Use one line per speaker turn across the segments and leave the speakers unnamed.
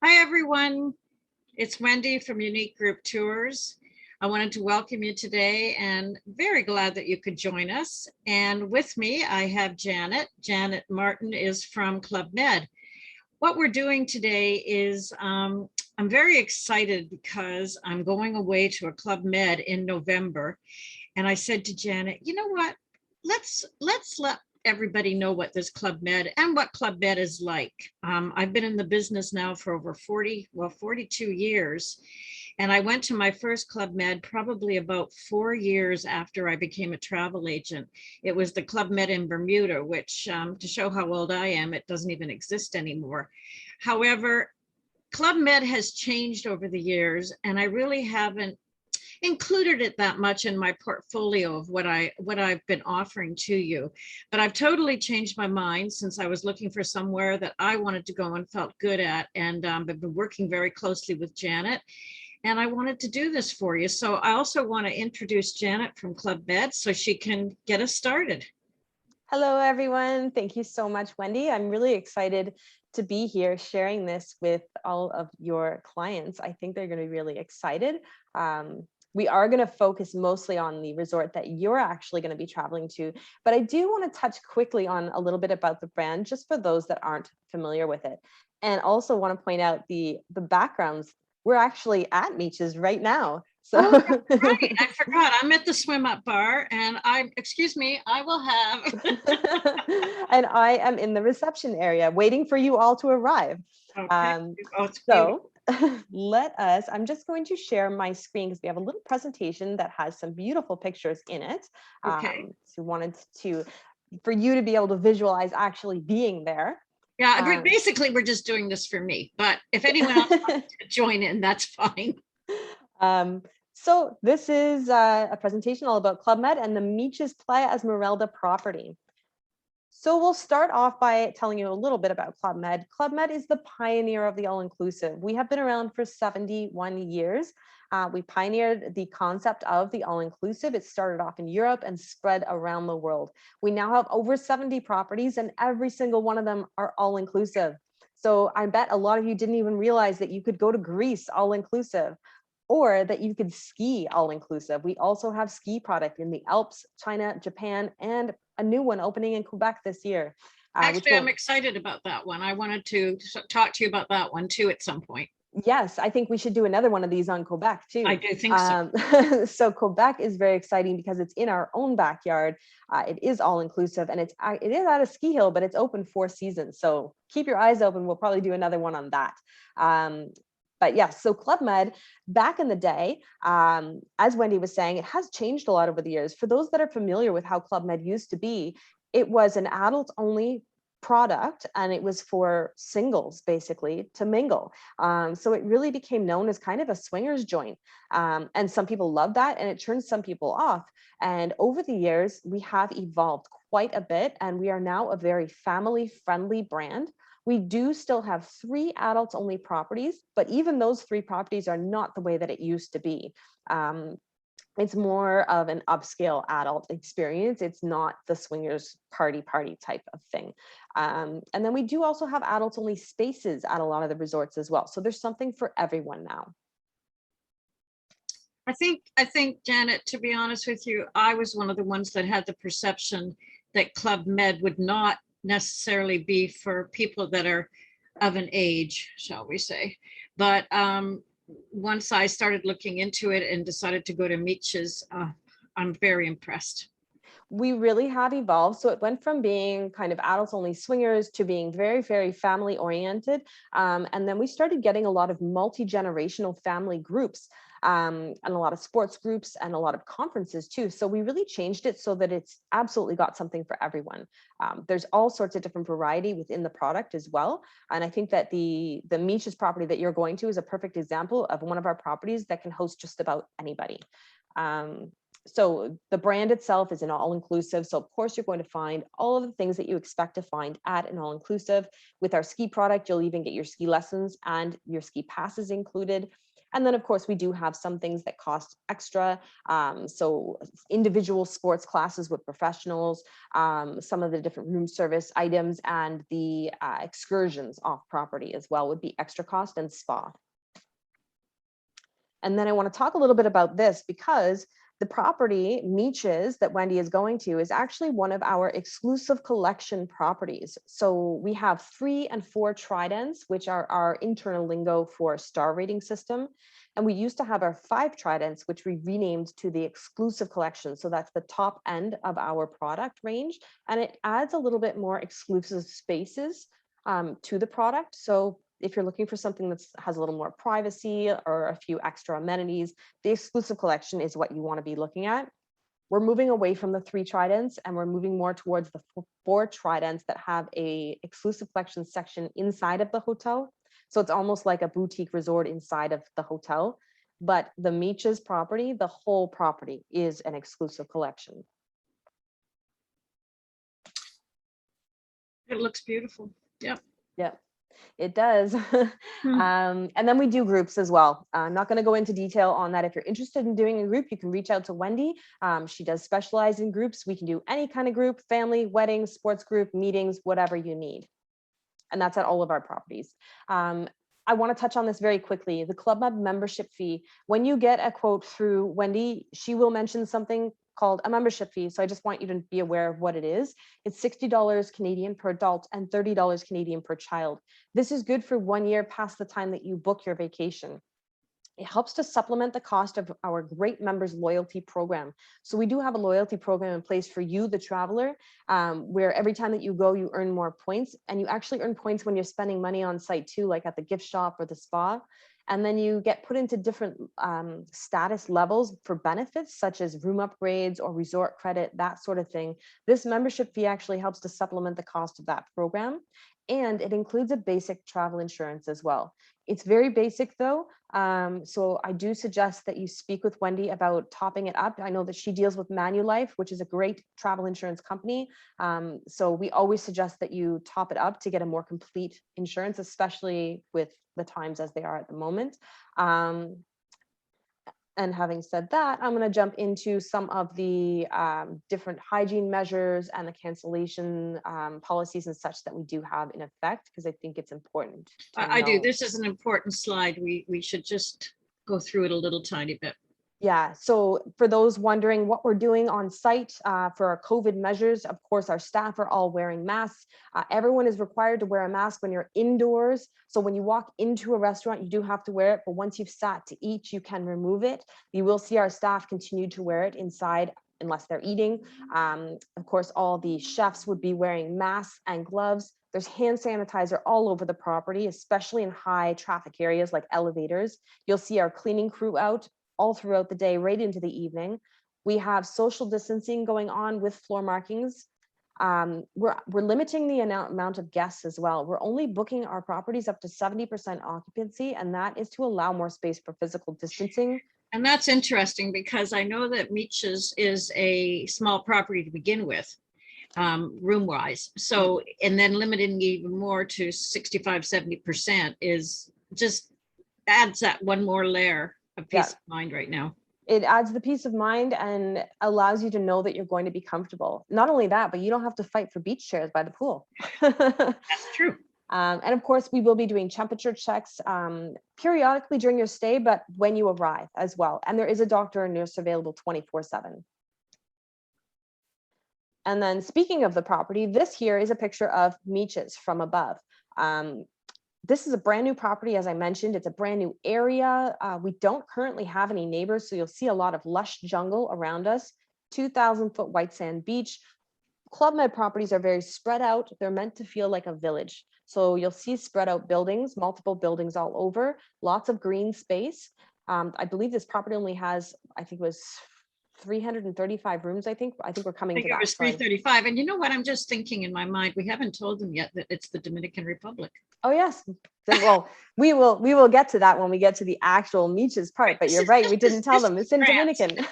Hi, everyone. It's Wendy from Unique Group Tours. I wanted to welcome you today and very glad that you could join us. And with me, I have Janet. Janet Martin is from Club Med. What we're doing today is I'm very excited because I'm going away to a Club Med in November. And I said to Janet, you know what? Let's let everybody know what this Club Med and what Club Med is like. I've been in the business now for over 42 years. And I went to my first Club Med probably about 4 years after I became a travel agent. It was the Club Med in Bermuda, which to show how old I am, it doesn't even exist anymore. However, Club Med has changed over the years, and I really haven't included it that much in my portfolio of what I've been offering to you. But I've totally changed my mind since I was looking for somewhere that I wanted to go and felt good at. And I've been working very closely with Janet. And I wanted to do this for you. So I also want to introduce Janet from Club Med so she can get us started.
Hello, everyone. Thank you so much, Wendy. I'm really excited to be here sharing this with all of your clients. I think they're going to be really excited. We are going to focus mostly on the resort that you're actually going to be traveling to, but I do want to touch quickly on a little bit about the brand, just for those that aren't familiar with it. And also want to point out the backgrounds. We're actually at Miches right now. So
right, I forgot. I'm at the swim up bar and excuse me, I will have.
And I am in the reception area waiting for you all to arrive.
Okay.
So I'm just going to share my screen because we have a little presentation that has some beautiful pictures in it.
Okay.
So wanted for you to be able to visualize actually being there.
Yeah, basically we're just doing this for me, but if anyone else wants to join in, that's fine.
So this is a presentation all about Club Med and the Miches Playa Esmeralda property. So we'll start off by telling you a little bit about Club Med. Club Med is the pioneer of the all-inclusive. We have been around for 71 years. We pioneered the concept of the all-inclusive. It started off in Europe and spread around the world. We now have over 70 properties and every single one of them are all-inclusive. So I bet a lot of you didn't even realize that you could go to Greece all-inclusive, or that you could ski all-inclusive. We also have ski product in the Alps, China, Japan, and a new one opening in Quebec this year.
Actually, I'm excited about that one. I wanted to talk to you about that one too at some point.
Yes, I think we should do another one of these on Quebec too.
I do think so.
So Quebec is very exciting because it's in our own backyard. It is all-inclusive and it is at a ski hill, but it's open 4 seasons. So keep your eyes open. We'll probably do another one on that. But yes, so Club Med, back in the day, as Wendy was saying, it has changed a lot over the years. For those that are familiar with how Club Med used to be, it was an adult-only product and it was for singles basically to mingle. So it really became known as kind of a swingers joint. And some people love that and it turns some people off. And over the years, we have evolved quite a bit and we are now a very family-friendly brand. We do still have 3 adults only properties, but even those 3 properties are not the way that it used to be. It's more of an upscale adult experience. It's not the swingers party type of thing. And then we do also have adults only spaces at a lot of the resorts as well. So there's something for everyone now.
I think, Janet, to be honest with you, I was one of the ones that had the perception that Club Med would not necessarily be for people that are of an age, shall we say. But once I started looking into it and decided to go to Miches, I'm very impressed.
We really have evolved. So it went from being kind of adults only swingers to being very, very family oriented. And then we started getting a lot of multi-generational family groups. And a lot of sports groups and a lot of conferences too. So we really changed it so that it's absolutely got something for everyone. There's all sorts of different variety within the product as well. And I think that the Miches property that you're going to is a perfect example of one of our properties that can host just about anybody. So the brand itself is an all-inclusive. So of course, you're going to find all of the things that you expect to find at an all-inclusive. With our ski product, you'll even get your ski lessons and your ski passes included. And then, of course, we do have some things that cost extra. So individual sports classes with professionals, some of the different room service items, and the excursions off property as well would be extra cost, and spa. And then I want to talk a little bit about this because the property, Miches, that Wendy is going to is actually one of our exclusive collection properties. So we have 3 and 4 tridents, which are our internal lingo for star rating system. And we used to have our 5 tridents, which we renamed to the exclusive collection. So that's the top end of our product range. And it adds a little bit more exclusive spaces to the product. So if you're looking for something that has a little more privacy or a few extra amenities, the exclusive collection is what you want to be looking at. We're moving away from the 3 tridents and we're moving more towards the 4 tridents that have a exclusive collection section inside of the hotel. So it's almost like a boutique resort inside of the hotel. But the Miches property, the whole property is an exclusive collection.
It looks beautiful. Yep.
Yep. It does. And then we do groups as well. I'm not going to go into detail on that. If you're interested in doing a group, you can reach out to Wendy. She does specialize in groups. We can do any kind of group, family, weddings, sports group, meetings, whatever you need. And that's at all of our properties. I want to touch on this very quickly. The Club Med membership fee. When you get a quote through Wendy, she will mention something called a membership fee. So I just want you to be aware of what it is. It's $60 Canadian per adult and $30 Canadian per child. This is good for 1 year past the time that you book your vacation. It helps to supplement the cost of our great members loyalty program. So we do have a loyalty program in place for you, the traveler, where every time that you go, you earn more points, and you actually earn points when you're spending money on site too, like at the gift shop or the spa. And then you get put into different status levels for benefits, such as room upgrades or resort credit, that sort of thing. This membership fee actually helps to supplement the cost of that program. And it includes a basic travel insurance as well. It's very basic though. So I do suggest that you speak with Wendy about topping it up. I know that she deals with Manulife, which is a great travel insurance company. So we always suggest that you top it up to get a more complete insurance, especially with the times as they are at the moment. And having said that, I'm going to jump into some of the different hygiene measures and the cancellation policies and such that we do have in effect, because I think it's important.
I do. This is an important slide. We should just go through it a little tiny bit.
Yeah, so for those wondering what we're doing on site for our COVID measures, of course, our staff are all wearing masks. Everyone is required to wear a mask when you're indoors. So when you walk into a restaurant, you do have to wear it, but once you've sat to eat, you can remove it. You will see our staff continue to wear it inside unless they're eating. Of course, all the chefs would be wearing masks and gloves. There's hand sanitizer all over the property, especially in high traffic areas like elevators. You'll see our cleaning crew out all throughout the day, right into the evening. We have social distancing going on with floor markings. We're limiting the amount of guests as well. We're only booking our properties up to 70% occupancy, and that is to allow more space for physical distancing.
And that's interesting because I know that Miches is a small property to begin with, room wise. So, and then limiting even more to 65, 70% is just adds that one more layer of peace of mind right now.
It adds the peace of mind and allows you to know that you're going to be comfortable. Not only that, but you don't have to fight for beach chairs by the pool.
That's true.
And of course, we will be doing temperature checks periodically during your stay, but when you arrive as well. And there is a doctor and nurse available 24/7. And then speaking of the property, this here is a picture of Miches from above. This is a brand new property, as I mentioned. It's a brand new area. We don't currently have any neighbors, so you'll see a lot of lush jungle around us. 2,000-foot white sand beach. Club Med properties are very spread out. They're meant to feel like a village. So you'll see spread out buildings, multiple buildings all over, lots of green space. I believe this property only has, I think it was 335 rooms, I think we're coming to that.
It was 335. And you know what? I'm just thinking in my mind, we haven't told them yet that it's the Dominican Republic.
Oh, yes. Well, we will get to that when we get to the actual Miches part, but you're right. We didn't tell them it's in Dominican.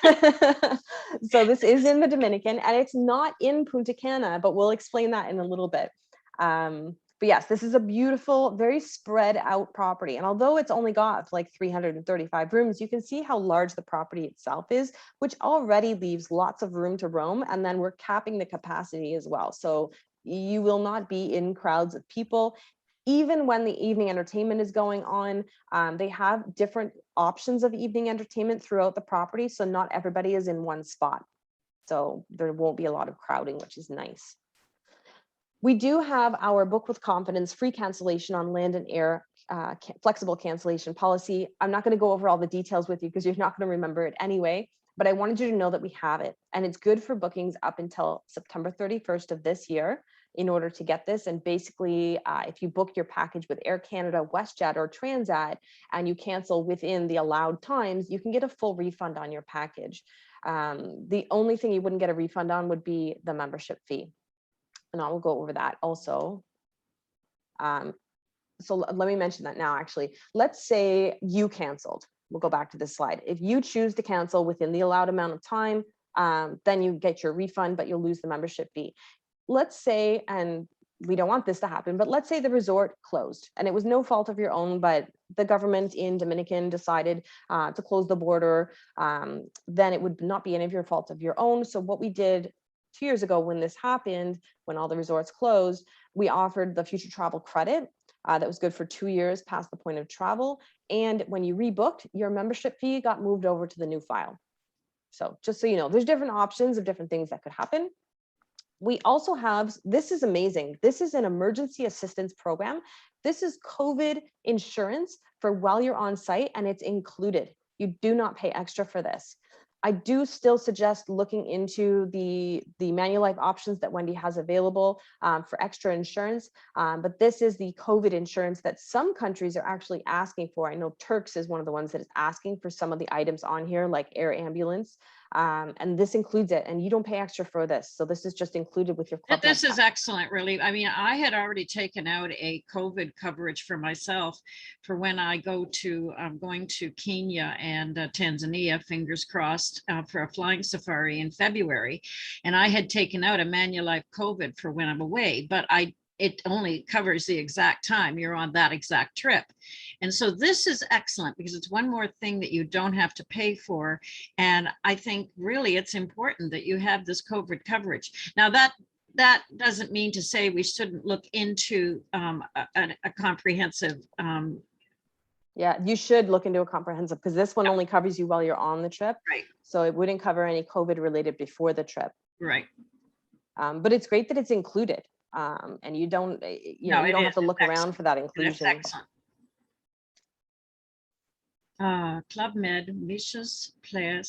So this is in the Dominican and it's not in Punta Cana, but we'll explain that in a little bit. But yes, this is a beautiful, very spread out property. And although it's only got like 335 rooms, you can see how large the property itself is, which already leaves lots of room to roam. And then we're capping the capacity as well. So you will not be in crowds of people. Even when the evening entertainment is going on, they have different options of evening entertainment throughout the property. So not everybody is in one spot. So there won't be a lot of crowding, which is nice. We do have our book with confidence free cancellation on land and air flexible cancellation policy. I'm not going to go over all the details with you because you're not going to remember it anyway, but I wanted you to know that we have it, and it's good for bookings up until September 31st of this year in order to get this. And basically, if you book your package with Air Canada, WestJet, or Transat, and you cancel within the allowed times, you can get a full refund on your package. The only thing you wouldn't get a refund on would be the membership fee. And I will go over that also. So let me mention that now, actually. Let's say you canceled. We'll go back to this slide. If you choose to cancel within the allowed amount of time, then you get your refund, but you'll lose the membership fee. Let's say, and we don't want this to happen, but let's say the resort closed and it was no fault of your own, but the government in Dominican decided to close the border, then it would not be any of your fault of your own. So what we did 2 years ago when this happened, when all the resorts closed, we offered the future travel credit that was good for 2 years past the point of travel. And when you rebooked, your membership fee got moved over to the new file. So just so you know, there's different options of different things that could happen. We also have, this is amazing. This is an emergency assistance program. This is COVID insurance for while you're on site, and it's included. You do not pay extra for this. I do still suggest looking into the Manulife options that Wendy has available for extra insurance. But this is the COVID insurance that some countries are actually asking for. I know Turks is one of the ones that is asking for some of the items on here, like air ambulance. And this includes it, and you don't pay extra for this. So this is just included with your club.
This is excellent, really. I mean, I had already taken out a COVID coverage for myself for when I go to, I'm going to Kenya and Tanzania, fingers crossed, for a flying safari in February. And I had taken out a Manulife COVID for when I'm away, but it only covers the exact time you're on that exact trip. And so this is excellent because it's one more thing that you don't have to pay for. And I think really it's important that you have this COVID coverage. Now that doesn't mean to say we shouldn't look into a comprehensive.
Yeah, you should look into a comprehensive because this one only covers you while you're on the trip.
Right.
So it wouldn't cover any COVID related before the trip.
Right.
But it's great that it's included. And you don't, you don't have to look around for that inclusion.
Excellent. Club Med, Miches Playa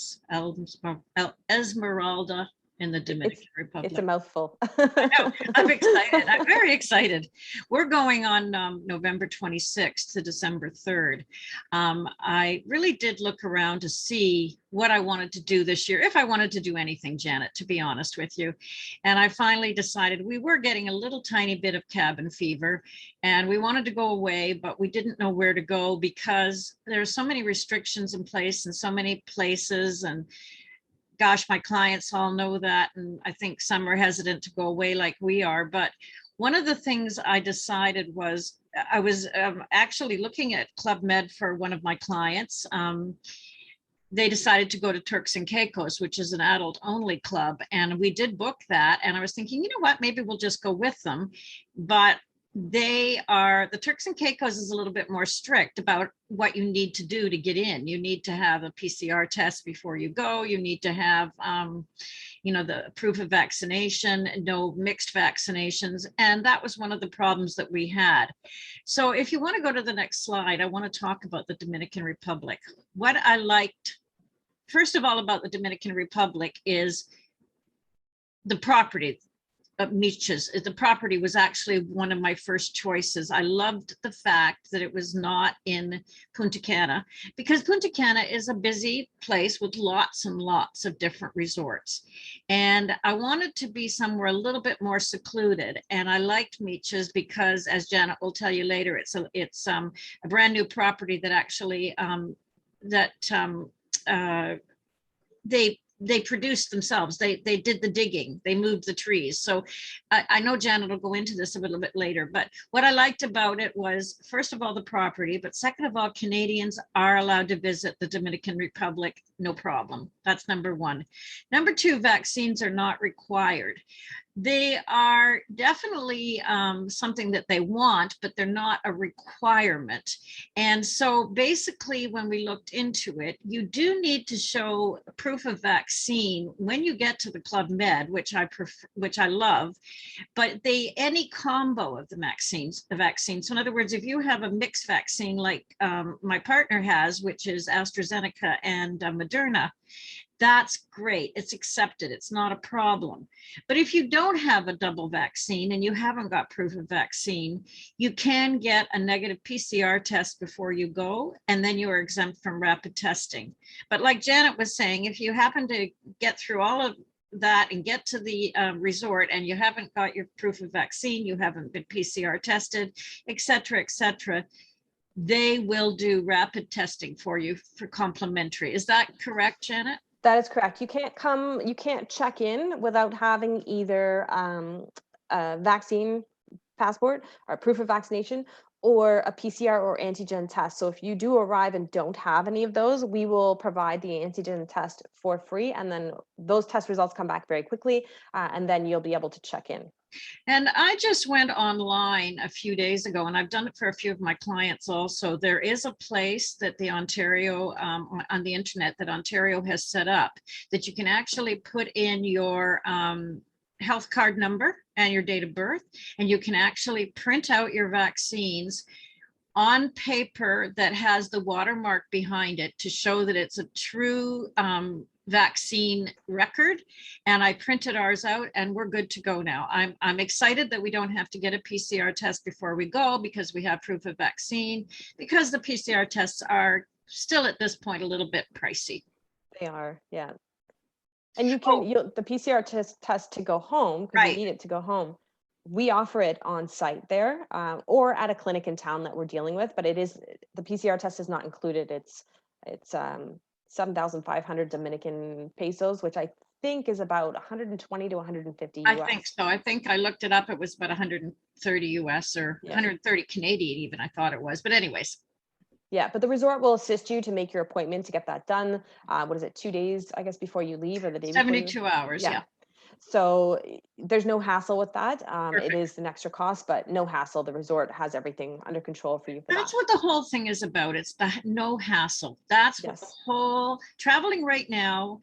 Esmeralda in the Dominican Republic.
It's a mouthful.
I know, I'm excited. I'm very excited. We're going on November 26th to December 3rd. I really did look around to see what I wanted to do this year, if I wanted to do anything, Janet, to be honest with you. And I finally decided we were getting a little tiny bit of cabin fever and we wanted to go away, but we didn't know where to go because there are so many restrictions in place in so many places. And gosh, my clients all know that. And I think some are hesitant to go away like we are. But one of the things I decided was I was actually looking at Club Med for one of my clients. They decided to go to Turks and Caicos, which is an adult only club. And we did book that. And I was thinking, you know what, maybe we'll just go with them. But the Turks and Caicos is a little bit more strict about what you need to do to get in. You need to have a PCR test before you go. You need to have, the proof of vaccination, no mixed vaccinations. And that was one of the problems that we had. So if you want to go to the next slide, I want to talk about the Dominican Republic. What I liked, first of all, about the Dominican Republic is the property. Miches, the property was actually one of my first choices. I loved the fact that it was not in Punta Cana because Punta Cana is a busy place with lots and lots of different resorts. And I wanted to be somewhere a little bit more secluded. And I liked Miches because, as Janet will tell you later, it's a brand new property that actually they they produced themselves. They did the digging, they moved the trees. So I know Janet will go into this a little bit later, but what I liked about it was, first of all, the property, but second of all, Canadians are allowed to visit the Dominican Republic, no problem. That's number one. Number two, vaccines are not required. They are definitely something that they want, but they're not a requirement. And so basically, when we looked into it, you do need to show proof of vaccine when you get to the Club Med, which I love, but any combo of the vaccines. So in other words, if you have a mixed vaccine like my partner has, which is AstraZeneca and Moderna, that's great. It's accepted. It's not a problem. But if you don't have a double vaccine and you haven't got proof of vaccine, you can get a negative PCR test before you go, and then you are exempt from rapid testing. But like Janet was saying, if you happen to get through all of that and get to the resort and you haven't got your proof of vaccine, you haven't been PCR tested, et cetera, they will do rapid testing for you for complimentary. Is that correct, Janet?
That is correct. You can't check in without having either a vaccine passport or proof of vaccination or a PCR or antigen test. So if you do arrive and don't have any of those, we will provide the antigen test for free. And then those test results come back very quickly, and then you'll be able to check in.
And I just went online a few days ago, and I've done it for a few of my clients also. There is a place that the Ontario, on the internet, that Ontario has set up that you can actually put in your health card number and your date of birth, and you can actually print out your vaccines on paper that has the watermark behind it to show that it's a true vaccine record. And I printed ours out and we're good to go now. I'm excited that we don't have to get a PCR test before we go because we have proof of vaccine, because the PCR tests are still at this point a little bit pricey.
They are, yeah. And you can, the PCR test to go home, because
Right.
you need it to go home. We offer it on site there, or at a clinic in town that we're dealing with, but the PCR test is not included. It's 7,500 Dominican pesos, which I think is about 120 to 150 US.
I think so. I think I looked it up. It was about 130 US or 130 Canadian even, I thought it was. But anyways.
Yeah, but the resort will assist you to make your appointment to get that done. What is it, 2 days, I guess, before you leave, or the day
72 hours, yeah.
So there's no hassle with that. It is an extra cost, but no hassle. The resort has everything under control for you.
That's what the whole thing is about. It's the no hassle. That's what the whole traveling right now.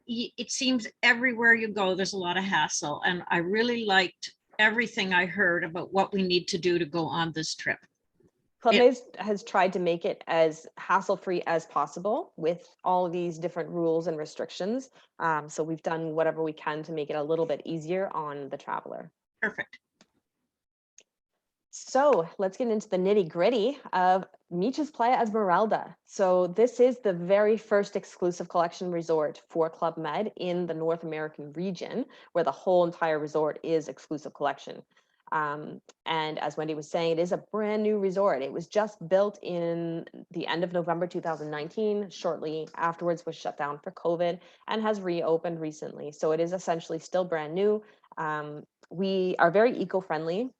It seems everywhere you go, there's a lot of hassle. And I really liked everything I heard about what we need to do to go on this trip.
Club Med has tried to make it as hassle-free as possible with all of these different rules and restrictions. So we've done whatever we can to make it a little bit easier on the traveler.
Perfect.
So let's get into the nitty-gritty of Miches Playa Esmeralda. So this is the very first exclusive collection resort for Club Med in the North American region, where the whole entire resort is exclusive collection. And as Wendy was saying, it is a brand new resort. It was just built in the end of November 2019. Shortly afterwards was shut down for COVID and has reopened recently. So it is essentially still brand new. We are very eco-friendly.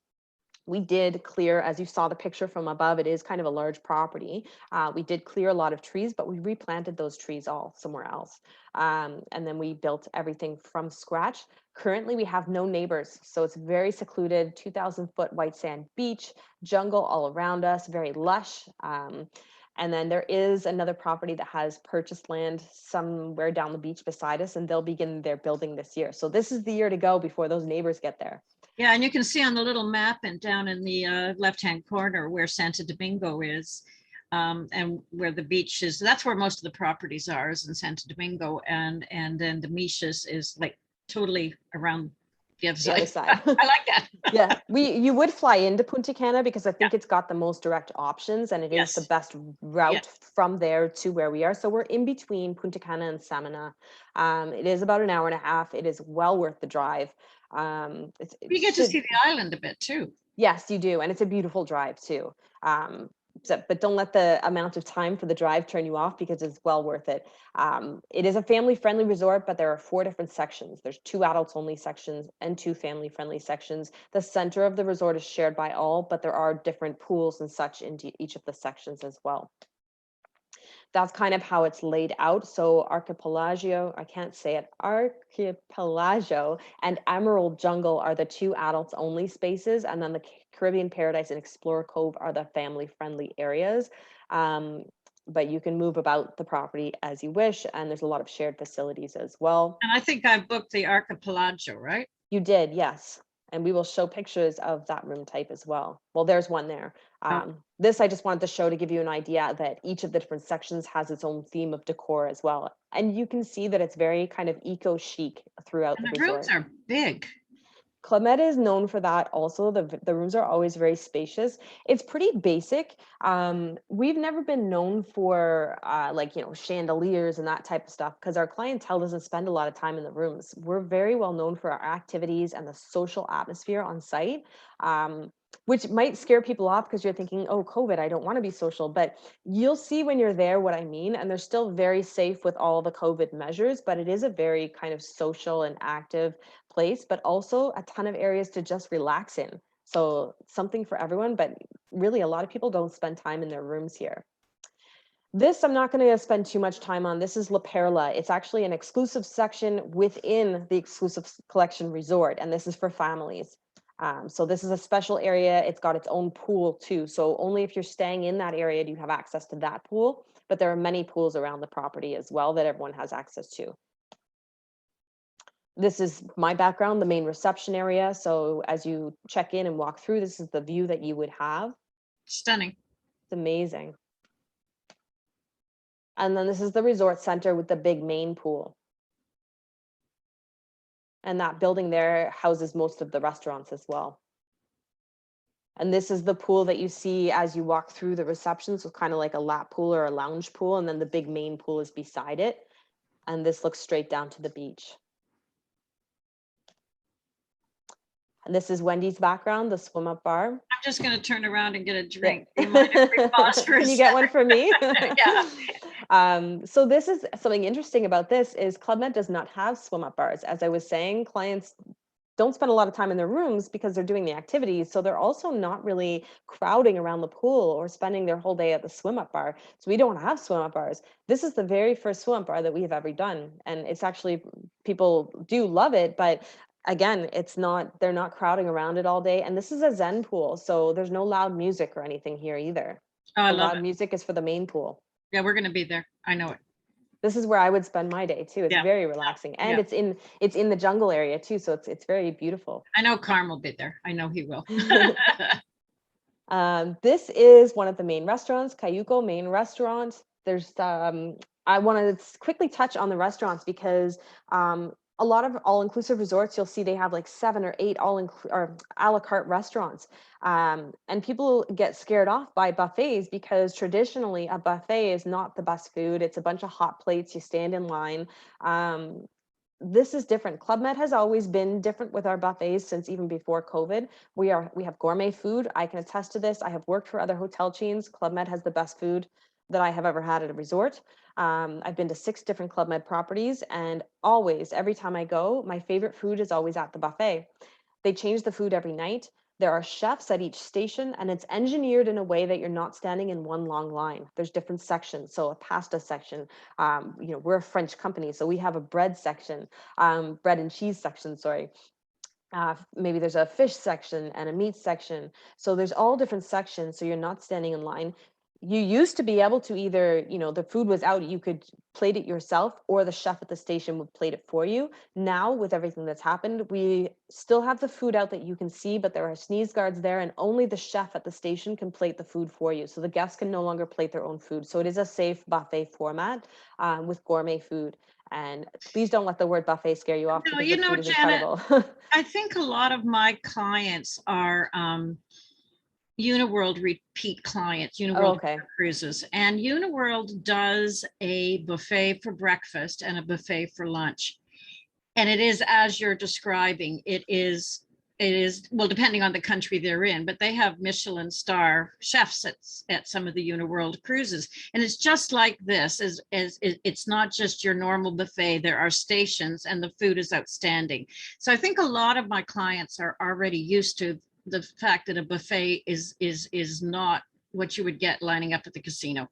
We did clear, as you saw the picture from above, it is kind of a large property. We did clear a lot of trees, but we replanted those trees all somewhere else. And then we built everything from scratch. Currently, we have no neighbors, so it's very secluded, 2,000-foot white sand beach, jungle all around us, very lush. And then there is another property that has purchased land somewhere down the beach beside us, and they'll begin their building this year. So this is the year to go before those neighbors get there.
Yeah, and you can see on the little map and down in the left-hand corner where Santo Domingo is, and where the beach is. That's where most of the properties are, is in Santo Domingo, and then the Miches is like totally around the other side. I like that.
Yeah, you would fly into Punta Cana because I think it's got the most direct options, and it is the best route from there to where we are. So we're in between Punta Cana and Samana. It is about an hour and a half. It is well worth the drive.
You get to see the island a bit too.
Yes, you do, and it's a beautiful drive too. but don't let the amount of time for the drive turn you off, because it's well worth it. It is a family-friendly resort, but there are 4 different sections. There's 2 adults-only sections and 2 family-friendly sections. The center of the resort is shared by all, but there are different pools and such in each of the sections as well. That's kind of how it's laid out. So Archipelago, I can't say it, Archipelago and Emerald Jungle are the 2 adults only spaces. And then the Caribbean Paradise and Explorer Cove are the family friendly areas. But you can move about the property as you wish. And there's a lot of shared facilities as well.
And I think I booked the Archipelago, right?
You did, yes. And we will show pictures of that room type as well. Well, there's one there. This I just wanted to show to give you an idea that each of the different sections has its own theme of decor as well. And you can see that it's very kind of eco chic throughout
And
the
the
resort.
rooms are big.
Club Med is known for that also. The rooms are always very spacious. It's pretty basic. We've never been known for like, you know, chandeliers and that type of stuff, because our clientele doesn't spend a lot of time in the rooms. We're very well known for our activities and the social atmosphere on site, which might scare people off because you're thinking, oh, COVID, I don't want to be social. But you'll see when you're there what I mean. And they're still very safe with all the COVID measures, but it is a very kind of social and active place, but also a ton of areas to just relax in. So something for everyone, but really a lot of people don't spend time in their rooms here. This I'm not going to spend too much time on. This is La Perla. It's actually an exclusive section within the exclusive collection resort, and this is for families. So this is a special area. It's got its own pool too. So only if you're staying in that area do you have access to that pool, but there are many pools around the property as well that everyone has access to. This is my background, the main reception area. So as you check in and walk through, this is the view that you would have.
Stunning.
It's amazing. And then this is the resort center with the big main pool. And that building there houses most of the restaurants as well. And this is the pool that you see as you walk through the reception. So kind of like a lap pool or a lounge pool. And then the big main pool is beside it. And this looks straight down to the beach. And this is Wendy's background, the swim up bar.
I'm just going to turn around and get a drink. Do you mind if we pause for a
Can you get one
second?
for me?
Yeah.
So this is something interesting about this is Club Med does not have swim up bars. As I was saying, clients don't spend a lot of time in their rooms because they're doing the activities. So they're also not really crowding around the pool or spending their whole day at the swim up bar. So we don't have swim up bars. This is the very first swim up bar that we have ever done. And it's actually, people do love it, but again, it's not, they're not crowding around it all day. And this is a Zen pool. So there's no loud music or anything here either.
Oh, I
The
love
loud
it.
music is for the main pool.
Yeah, we're going to be there. I know it.
This is where I would spend my day too. It's
Yeah.
very relaxing, and
Yeah.
it's in the jungle area too, so it's very beautiful.
I know Carm will be there. I know he will.
This is one of the main restaurants, Cayuco main restaurant. There's I want to quickly touch on the restaurants because a lot of all-inclusive resorts, you'll see they have like 7 or 8 or a la carte restaurants. And people get scared off by buffets because traditionally a buffet is not the best food. It's a bunch of hot plates. You stand in line. This is different. Club Med has always been different with our buffets since even before COVID. We have gourmet food. I can attest to this. I have worked for other hotel chains. Club Med has the best food that I have ever had at a resort. I've been to 6 different Club Med properties, and always, every time I go, my favorite food is always at the buffet. They change the food every night. There are chefs at each station, and it's engineered in a way that you're not standing in one long line. There's different sections. So a pasta section, we're a French company, so we have a bread section, bread and cheese section, sorry. Maybe there's a fish section and a meat section. So there's all different sections, so you're not standing in line. You used to be able to either, the food was out, you could plate it yourself, or the chef at the station would plate it for you. Now, with everything that's happened, we still have the food out that you can see, but there are sneeze guards there, and only the chef at the station can plate the food for you. So the guests can no longer plate their own food. So it is a safe buffet format with gourmet food. And please don't let the word buffet scare you off,
No,
because the food is
Janet,
incredible.
I think a lot of my clients are Uniworld repeat clients, Uniworld
Okay.
cruises, and Uniworld does a buffet for breakfast and a buffet for lunch. And it is, as you're describing, it is it is, well, depending on the country they're in, but they have Michelin star chefs at some of the Uniworld cruises. And it's just like this, it's not just your normal buffet. There are stations and the food is outstanding. So I think a lot of my clients are already used to the fact that a buffet is not what you would get lining up at the casino.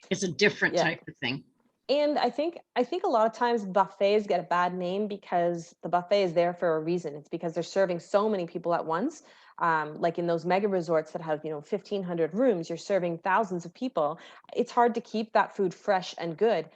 It's a different
Yeah.
type of thing.
And I think a lot of times buffets get a bad name because the buffet is there for a reason. It's because they're serving so many people at once. Like in those mega resorts that have, 1,500 rooms, you're serving thousands of people. It's hard to keep that food fresh and good.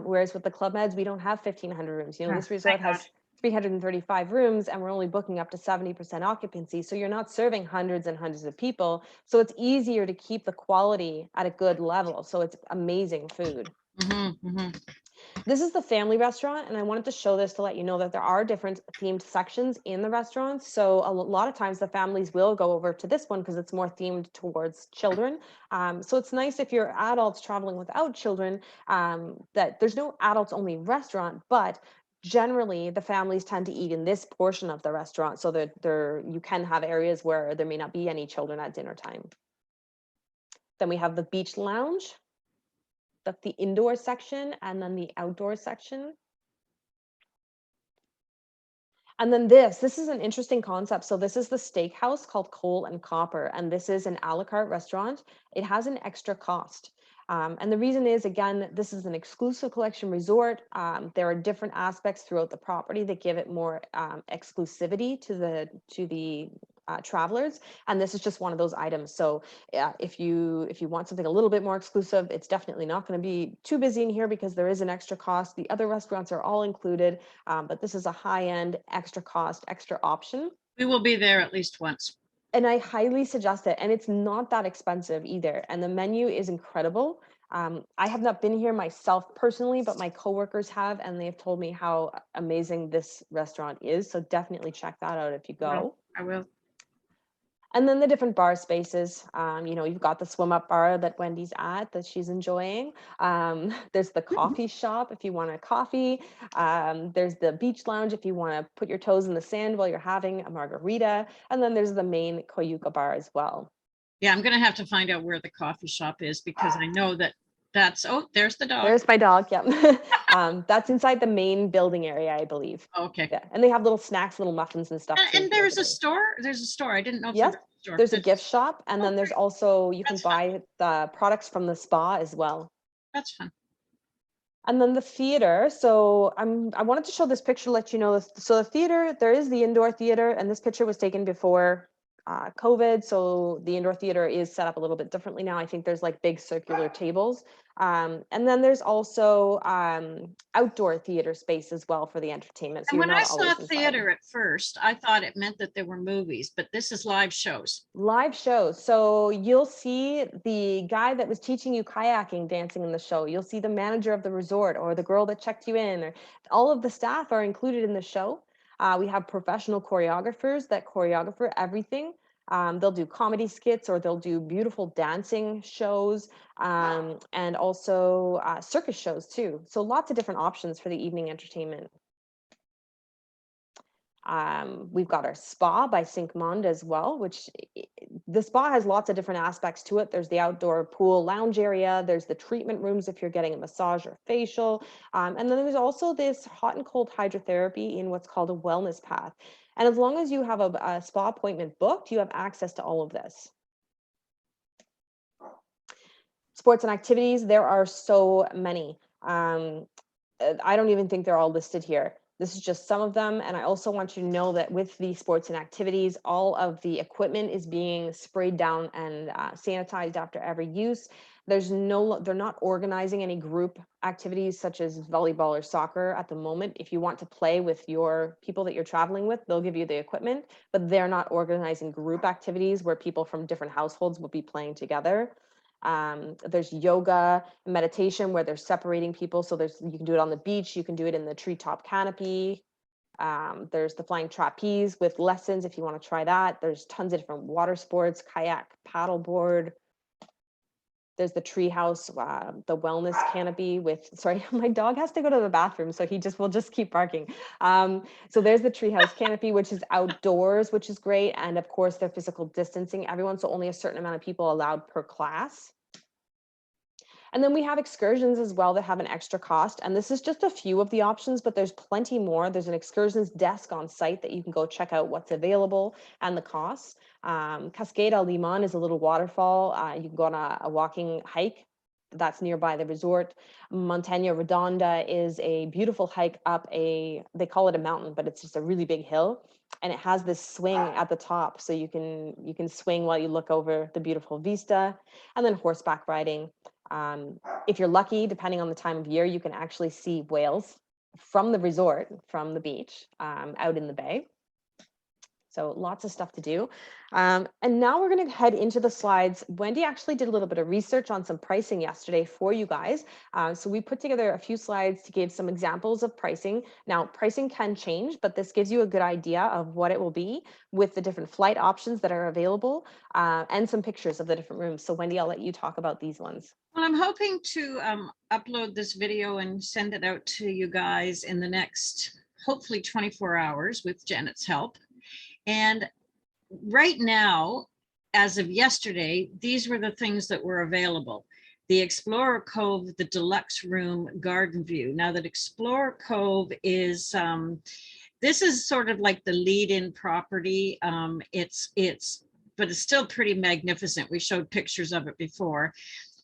Whereas with the Club Meds, we don't have 1,500 rooms.
Yeah,
This resort
thank God.
has 335 rooms and we're only booking up to 70% occupancy. So you're not serving hundreds and hundreds of people. So it's easier to keep the quality at a good level. So it's amazing food. This is the family restaurant, and I wanted to show this to let you know that there are different themed sections in the restaurant. So a lot of times the families will go over to this one because it's more themed towards children. So it's nice if you're adults traveling without children, that there's no adults only restaurant, but generally the families tend to eat in this portion of the restaurant so that you can have areas where there may not be any children at dinner time. Then we have the beach lounge. That's the indoor section, and then the outdoor section. And then this is an interesting concept. So this is the steakhouse called Coal and Copper, and this is an a la carte restaurant. It has an extra cost. And the reason is, again, this is an exclusive collection resort. There are different aspects throughout the property that give it more exclusivity to the travelers, and this is just one of those items. So if you want something a little bit more exclusive, it's definitely not going to be too busy in here because there is an extra cost. The other restaurants are all included, but this is a high-end, extra cost, extra option.
We will be there at least once.
And I highly suggest it. And it's not that expensive either. And the menu is incredible. I have not been here myself personally, but my coworkers have, and they've told me how amazing this restaurant is. So definitely check that out if you go.
I will.
And then the different bar spaces, you've got the swim up bar that Wendy's at that she's enjoying. There's the coffee shop if you want a coffee. There's the beach lounge if you want to put your toes in the sand while you're having a margarita. And then there's the main Coyuca bar as well.
Yeah, I'm going to have to find out where the coffee shop is because I know that there's the dog.
There's my dog. Yeah. That's inside the main building area, I believe.
Okay.
Yeah. And they have little snacks, little muffins and stuff.
And there's a store. There's a store. I didn't know.
Yes. There's a gift shop. And then there's
great.
also, you can
That's
buy the products from the spa as well.
That's fun.
And then the theater. So I wanted to show this picture to let you know. So the theater, there is the indoor theater, and this picture was taken before COVID. So the indoor theater is set up a little bit differently now. I think there's like big circular tables. And then there's also outdoor theater space as well for the entertainment. So
And
you're
when I
not
saw
always inside.
theater at first, I thought it meant that there were movies, but this is live shows.
Live shows. So you'll see the guy that was teaching you kayaking dancing in the show. You'll see the manager of the resort or the girl that checked you in, or all of the staff are included in the show. We have professional choreographers that choreographer everything. They'll do comedy skits or they'll do beautiful dancing shows, and also circus shows too. So lots of different options for the evening entertainment. We've got our spa by Cinq Monde as well, which the spa has lots of different aspects to it. There's the outdoor pool lounge area. There's the treatment rooms if you're getting a massage or facial. And then there's also this hot and cold hydrotherapy in what's called a wellness path. And as long as you have a spa appointment booked, you have access to all of this. Sports and activities, there are so many. I don't even think they're all listed here. This is just some of them. And I also want you to know that with the sports and activities, all of the equipment is being sprayed down and sanitized after every use. They're not organizing any group activities such as volleyball or soccer at the moment. If you want to play with your people that you're traveling with, they'll give you the equipment, but they're not organizing group activities where people from different households will be playing together. There's yoga and meditation where they're separating people. So you can do it on the beach. You can do it in the treetop canopy. There's the flying trapeze with lessons if you want to try that. There's tons of different water sports, kayak, paddleboard. There's the tree house, the wellness canopy with, sorry, my dog has to go to the bathroom, so he will just keep barking. So there's the treehouse canopy, which is outdoors, which is great. And of course, they're physical distancing everyone, so only a certain amount of people allowed per class. And then we have excursions as well that have an extra cost. And this is just a few of the options, but there's plenty more. There's an excursions desk on site that you can go check out what's available and the costs. Cascada Limon is a little waterfall. You can go on a walking hike that's nearby the resort. Montaña Redonda is a beautiful hike up they call it a mountain, but it's just a really big hill. And it has this swing at the top. So you can swing while you look over the beautiful vista. And then horseback riding. If you're lucky, depending on the time of year, you can actually see whales from the resort, from the beach, out in the bay. So lots of stuff to do. And now we're going to head into the slides. Wendy actually did a little bit of research on some pricing yesterday for you guys. So we put together a few slides to give some examples of pricing. Now, pricing can change, but this gives you a good idea of what it will be with the different flight options that are available, and some pictures of the different rooms. So Wendy, I'll let you talk about these ones.
Well, I'm hoping to upload this video and send it out to you guys in the next, hopefully 24 hours with Janet's help. And right now, as of yesterday, these were the things that were available. The Explorer Cove, the deluxe room, garden view. Now that Explorer Cove is, this is sort of like the lead-in property. But it's still pretty magnificent. We showed pictures of it before.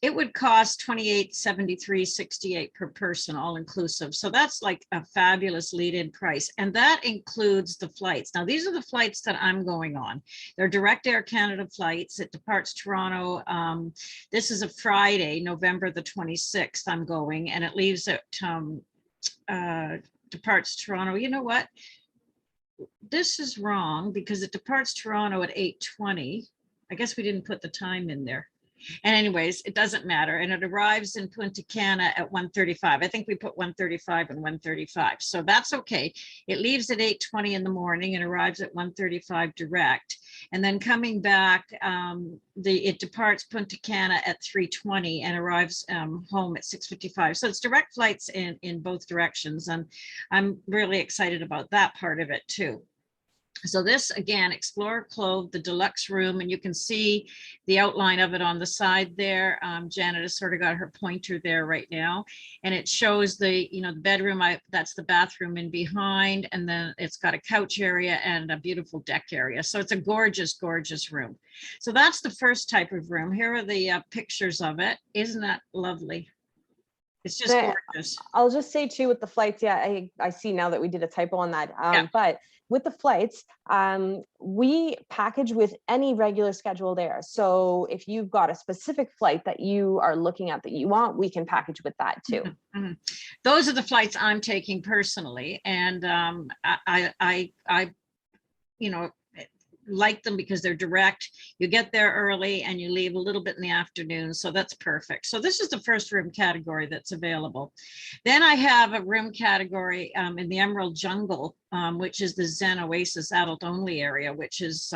It would cost $28.73.68 per person, all inclusive. So that's like a fabulous lead-in price. And that includes the flights. Now, these are the flights that I'm going on. They're direct Air Canada flights. It departs Toronto. This is a Friday, November the 26th, I'm going, and it leaves at, departs Toronto. You know what? This is wrong because it departs Toronto at 8:20. I guess we didn't put the time in there. And anyways, it doesn't matter. And it arrives in Punta Cana at 1:35. I think we put 1:35 and 1:35. So that's okay. It leaves at 8:20 in the morning and arrives at 1:35 direct. And then coming back, it departs Punta Cana at 3:20 and arrives home at 6:55. So it's direct flights in both directions. And I'm really excited about that part of it too. So this, again, Explorer Cove, the deluxe room, and you can see the outline of it on the side there. Janet has sort of got her pointer there right now, and it shows the bedroom. That's the bathroom in behind, and then it's got a couch area and a beautiful deck area. So it's a gorgeous, gorgeous room. So that's the first type of room. Here are the pictures of it. Isn't that lovely? It's just gorgeous.
I'll just say too with the flights, yeah, I see now that we did a typo on that.
Yeah.
But with the flights, we package with any regular scheduled air. So if you've got a specific flight that you are looking at that you want, we can package with that too.
Mm-hmm. Those are the flights I'm taking personally, and I like them because they're direct. You get there early and you leave a little bit in the afternoon, so that's perfect. So this is the first room category that's available. Then I have a room category in the Emerald Jungle, which is the Zen Oasis adult only area, which is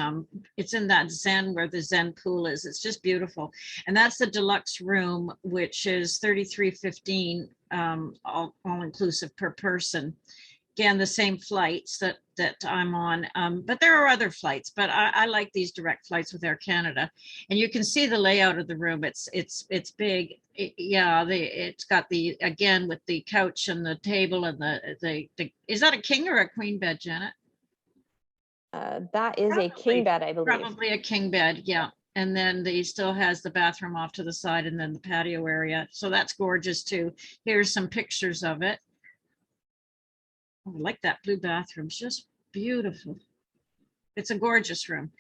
it's in that Zen where the Zen pool is. It's just beautiful. And that's the deluxe room, which is $33.15 all inclusive per person. Again, the same flights that I'm on, but there are other flights, but I like these direct flights with Air Canada. And you can see the layout of the room. It's big. It's got again, with the couch and the table and the is that a king or a queen bed, Janet?
That is probably a king bed, I believe.
Probably a king bed, yeah. And then still has the bathroom off to the side and then the patio area. So that's gorgeous too. Here's some pictures of it. I like that blue bathroom. It's just beautiful. It's a gorgeous room.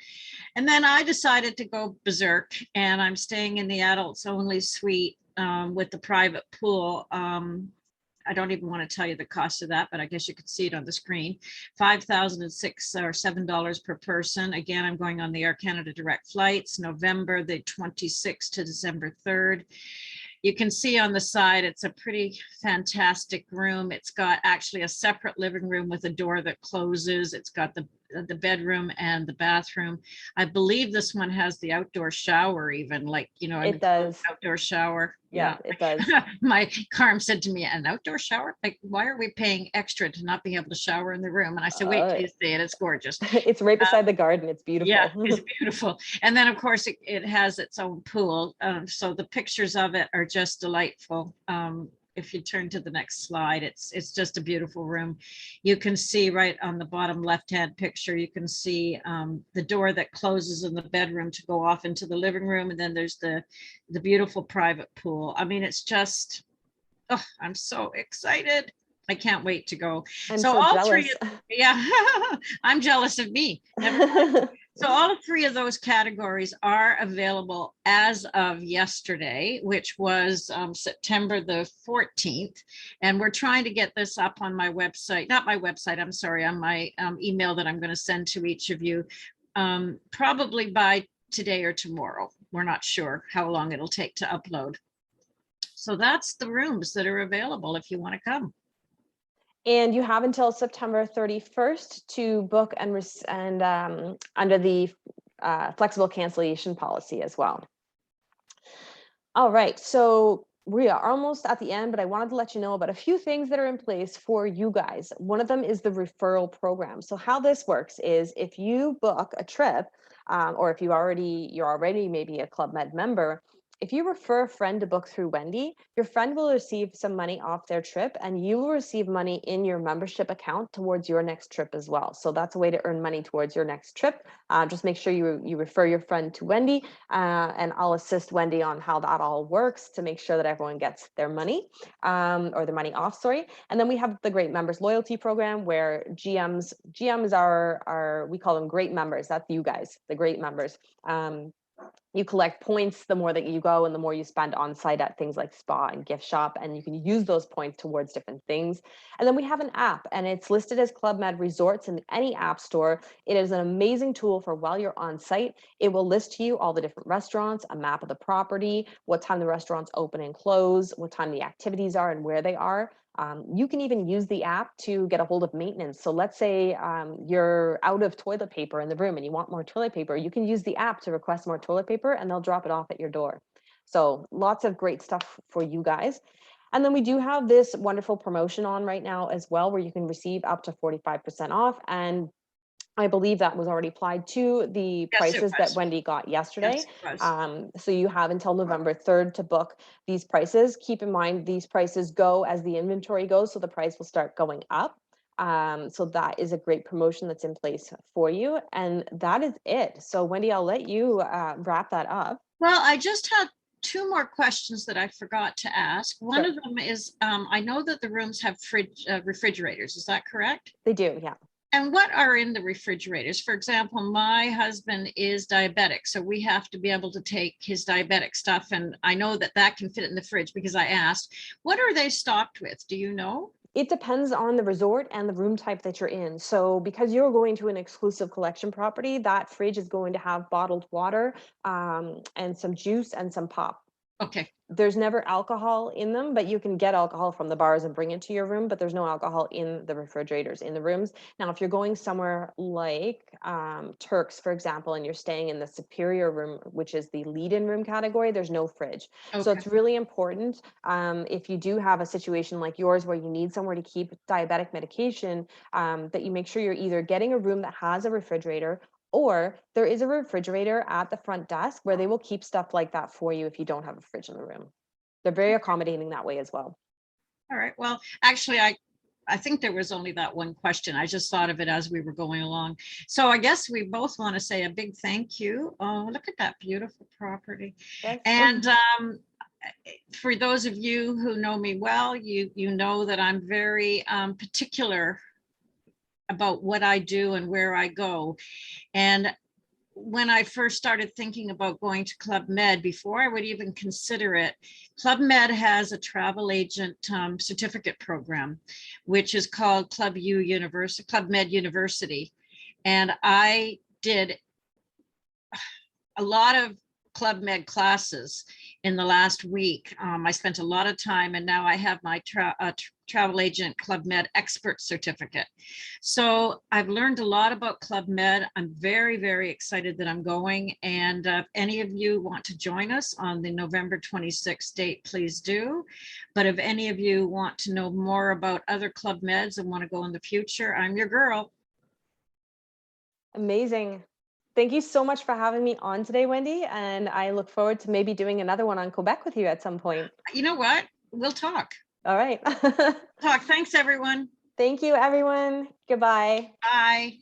And then I decided to go berserk, and I'm staying in the adults only suite with the private pool. I don't even want to tell you the cost of that, but I guess you could see it on the screen. $5,006 or $7 per person. Again, I'm going on the Air Canada direct flights, November the 26th to December 3rd. You can see on the side, it's a pretty fantastic room. It's got actually a separate living room with a door that closes. It's got the the bedroom and the bathroom. I believe this one has the outdoor shower even, like, you know, an
It does.
outdoor shower.
Yeah, it does.
My Carm said to me, an outdoor shower? Like, why are we paying extra to not be able to shower in the room? And I said, wait till you see it. It's gorgeous.
It's right beside the garden. It's beautiful.
Yeah, it's beautiful. And then, of course, it has its own pool. So the pictures of it are just delightful. If you turn to the next slide, it's just a beautiful room. You can see right on the bottom left-hand picture, you can see the door that closes in the bedroom to go off into the living room. And then there's the beautiful private pool. I mean, it's just, oh, I'm so excited. I can't wait to go.
I'm
So
so
all
jealous.
three, yeah, I'm jealous of me. So all three of those categories are available as of yesterday, which was September the 14th. And we're trying to get this up on my website, not my website, I'm sorry, on my email that I'm going to send to each of you, probably by today or tomorrow. We're not sure how long it'll take to upload. So that's the rooms that are available if you want to come.
And you have until September 31st to book and under the flexible cancellation policy as well. All right, so we are almost at the end, but I wanted to let you know about a few things that are in place for you guys. One of them is the referral program. So how this works is if you book a trip, or if you're already maybe a Club Med member, if you refer a friend to book through Wendy, your friend will receive some money off their trip and you will receive money in your membership account towards your next trip as well. So that's a way to earn money towards your next trip. Just make sure you refer your friend to Wendy and I'll assist Wendy on how that all works to make sure that everyone gets their money or their money off, sorry. And then we have the Great Members Loyalty Program where GMs are, we call them great members. That's you guys, the great members. You collect points the more that you go and the more you spend on site at things like spa and gift shop, and you can use those points towards different things. And then we have an app and it's listed as Club Med Resorts in any app store. It is an amazing tool for while you're on site. It will list to you all the different restaurants, a map of the property, what time the restaurants open and close, what time the activities are and where they are. You can even use the app to get a hold of maintenance. So let's say you're out of toilet paper in the room and you want more toilet paper, you can use the app to request more toilet paper and they'll drop it off at your door. So lots of great stuff for you guys. And then we do have this wonderful promotion on right now as well, where you can receive up to 45% off. And I believe that was already applied to the prices that Wendy got yesterday. Yes, so you have until November 3rd to book these prices. Keep in mind, these prices go as the inventory goes, so the price will start going up. So that is a great promotion that's in place for you. And that is it. So Wendy, I'll let you wrap that up.
Well, I just had two more questions that I forgot to ask. One
Sure.
of them is, I know that the rooms have refrigerators. Is that correct?
They do, yeah.
And what are in the refrigerators? For example, my husband is diabetic, so we have to be able to take his diabetic stuff. And I know that that can fit in the fridge because I asked. What are they stocked with? Do you know?
It depends on the resort and the room type that you're in. So because you're going to an exclusive collection property, that fridge is going to have bottled water and some juice and some pop.
Okay.
There's never alcohol in them, but you can get alcohol from the bars and bring it to your room, but there's no alcohol in the refrigerators in the rooms. Now, if you're going somewhere like Turks, for example, and you're staying in the superior room, which is the lead-in room category, there's no fridge. Okay. So it's really important if you do have a situation like yours where you need somewhere to keep diabetic medication, that you make sure you're either getting a room that has a refrigerator, or there is a refrigerator at the front desk where they will keep stuff like that for you if you don't have a fridge in the room. They're very accommodating that way as well.
All right. Well, actually, I think there was only that one question. I just thought of it as we were going along. So I guess we both want to say a big thank you. Oh, look at that beautiful property. Yes. And for those of you who know me well, you know that I'm very particular about what I do and where I go. And when I first started thinking about going to Club Med, before I would even consider it, Club Med has a travel agent certificate program, which is called Club Med University. And I did a lot of Club Med classes in the last week. I spent a lot of time, and now I have my travel agent Club Med expert certificate. So I've learned a lot about Club Med. I'm very, very excited that I'm going. And if any of you want to join us on the November 26th date, please do. But if any of you want to know more about other Club Meds and want to go in the future, I'm your girl.
Amazing. Thank you so much for having me on today, Wendy. And I look forward to maybe doing another one on Quebec with you at some point.
You know what? We'll talk.
All right.
Talk. Thanks, everyone.
Thank you, everyone. Goodbye.
Bye.